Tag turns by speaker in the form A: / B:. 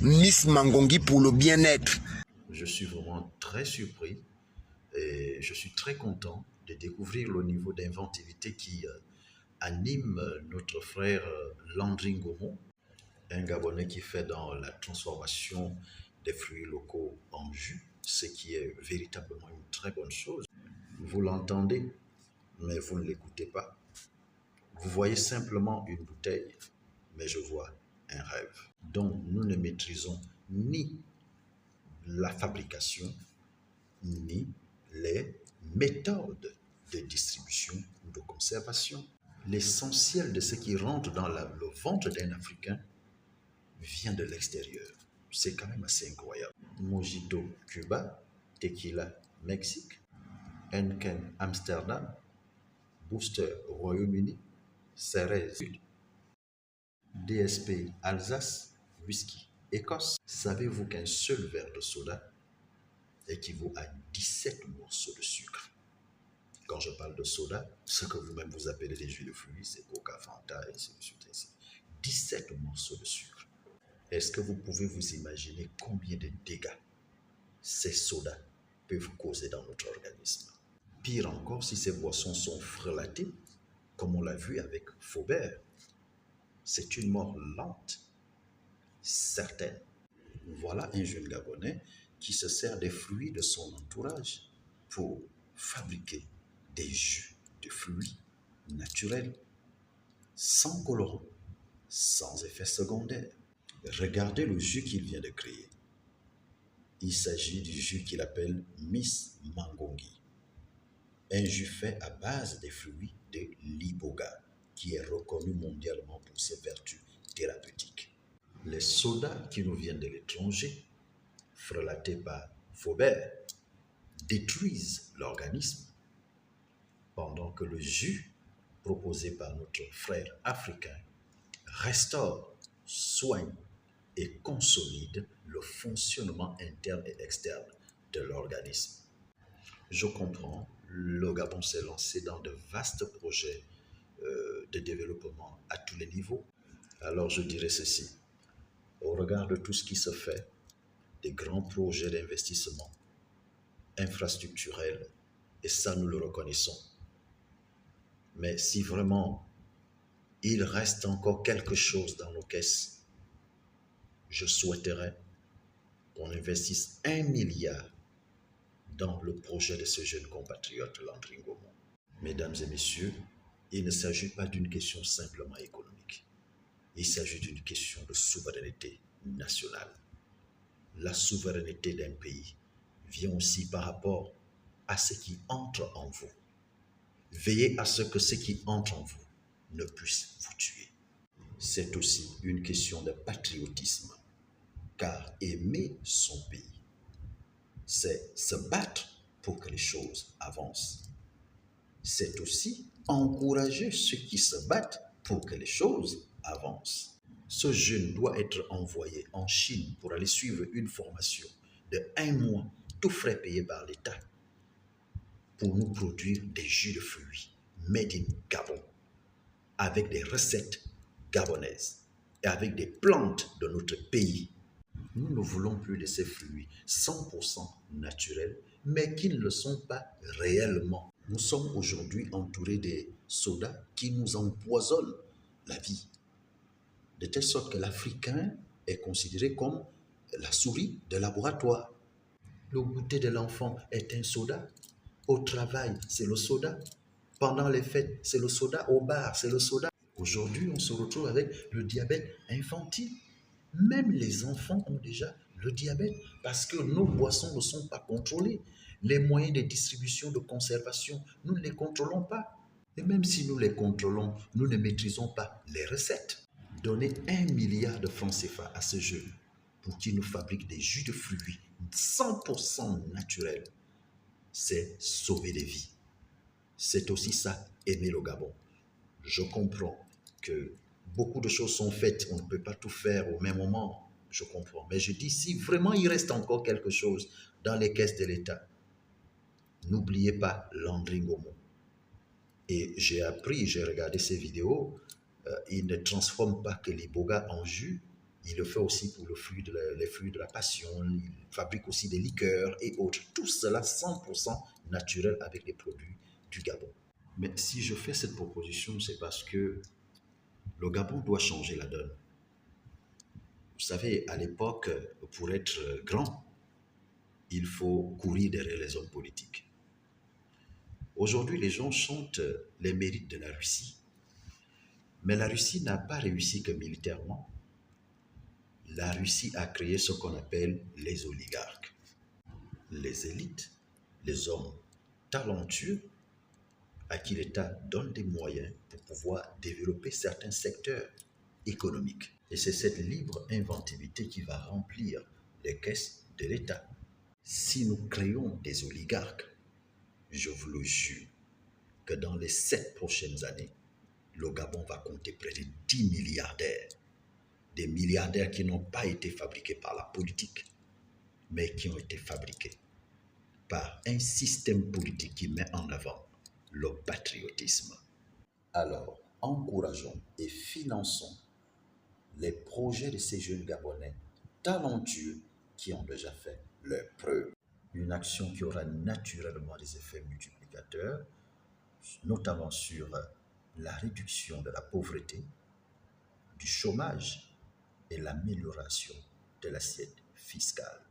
A: Miss Mangongi pour le bien-être.
B: Je suis vraiment très surpris et je suis très content de découvrir le niveau d'inventivité qui anime notre frère Landry Ngomo, un Gabonais qui fait dans la transformation des fruits locaux en jus, ce qui est véritablement une très bonne chose. Vous l'entendez, mais vous ne l'écoutez pas. Vous voyez simplement une bouteille, mais je vois un rêve. Donc nous ne maîtrisons ni la fabrication, ni les méthodes de distribution ou de conservation. L'essentiel de ce qui rentre dans le ventre d'un Africain vient de l'extérieur. C'est quand même assez incroyable. Mojito, Cuba, Tequila, Mexique, Henken, Amsterdam, Booster, Royaume-Uni, Ceres, DSP, Alsace, Whisky, Écosse. Savez-vous qu'un seul verre de soda équivaut à 17 morceaux de sucre? Quand je parle de soda, ce que vous-même vous appelez des jus de fruits, c'est Coca, Fanta, et ainsi de suite. 17 morceaux de sucre. Est-ce que vous pouvez vous imaginer combien de dégâts ces sodas peuvent causer dans notre organisme? Pire encore, si ces boissons sont frelatées, comme on l'a vu avec Faubert, c'est une mort lente, certaine. Voilà un jeune Gabonais qui se sert des fruits de son entourage pour fabriquer des jus de fruits naturels, sans colorant, sans effet secondaire. Regardez le jus qu'il vient de créer. Il s'agit du jus qu'il appelle Miss Mangongi, un jus fait à base des fruits de l'iboga, qui est reconnu mondialement pour ses vertus thérapeutiques. Les sodas qui nous viennent de l'étranger, frelatés par Faubert, détruisent l'organisme, pendant que le jus proposé par notre frère africain restaure, soigne et consolide le fonctionnement interne et externe de l'organisme. Je comprends, le Gabon s'est lancé dans de vastes projets de développement à tous les niveaux. Alors je dirais ceci, au regard de tout ce qui se fait, des grands projets d'investissement infrastructurels, et ça nous le reconnaissons. Mais si vraiment il reste encore quelque chose dans nos caisses, je souhaiterais qu'on investisse 1 milliard dans le projet de ce jeune compatriote Landry Ngomo. Mesdames et messieurs, il ne s'agit pas d'une question simplement économique. Il s'agit d'une question de souveraineté nationale. La souveraineté d'un pays vient aussi par rapport à ce qui entre en vous. Veillez à ce que ce qui entre en vous ne puisse vous tuer. C'est aussi une question de patriotisme, car aimer son pays, c'est se battre pour que les choses avancent. C'est aussi encourager ceux qui se battent pour que les choses avancent. Ce jeune doit être envoyé en Chine pour aller suivre une formation de 1 mois, tout frais payé par l'État, pour nous produire des jus de fruits made in Gabon, avec des recettes gabonaises et avec des plantes de notre pays. Nous ne voulons plus de ces fruits 100% naturels, mais qui ne le sont pas réellement. Nous sommes aujourd'hui entourés des sodas qui nous empoisonnent la vie, de telle sorte que l'Africain est considéré comme la souris de laboratoire. Le goûter de l'enfant est un soda. Au travail, c'est le soda. Pendant les fêtes, c'est le soda. Au bar, c'est le soda. Aujourd'hui, on se retrouve avec le diabète infantile. Même les enfants ont déjà le diabète parce que nos boissons ne sont pas contrôlées. Les moyens de distribution, de conservation, nous ne les contrôlons pas. Et même si nous les contrôlons, nous ne maîtrisons pas les recettes. Donner 1 milliard de francs CFA à ce jeune pour qu'il nous fabrique des jus de fruits 100% naturels, c'est sauver des vies. C'est aussi ça, aimer le Gabon. Je comprends que beaucoup de choses sont faites, on ne peut pas tout faire au même moment, je comprends. Mais je dis, si vraiment il reste encore quelque chose dans les caisses de l'État, n'oubliez pas Landry Ngomo. Et j'ai appris, j'ai regardé ces vidéos, il ne transforme pas que l'iboga en jus, Il le fait aussi pour les fruits de la passion. Il fabrique aussi des liqueurs et autres. Tout cela 100% naturel avec les produits du Gabon. Mais si je fais cette proposition, c'est parce que le Gabon doit changer la donne. Vous savez, à l'époque, pour être grand, il faut courir derrière les hommes politiques. Aujourd'hui, les gens chantent les mérites de la Russie. Mais la Russie n'a pas réussi que militairement. La Russie a créé ce qu'on appelle les oligarques. Les élites, les hommes talentueux à qui l'État donne des moyens pour pouvoir développer certains secteurs économiques. Et c'est cette libre inventivité qui va remplir les caisses de l'État. Si nous créons des oligarques, je vous le jure que dans les 7 prochaines années, le Gabon va compter près de 10 milliardaires. Des milliardaires qui n'ont pas été fabriqués par la politique, mais qui ont été fabriqués par un système politique qui met en avant le patriotisme. Alors, encourageons et finançons les projets de ces jeunes Gabonais talentueux qui ont déjà fait leur preuve. Une action qui aura naturellement des effets multiplicateurs, notamment sur la réduction de la pauvreté, du chômage et l'amélioration de l'assiette fiscale.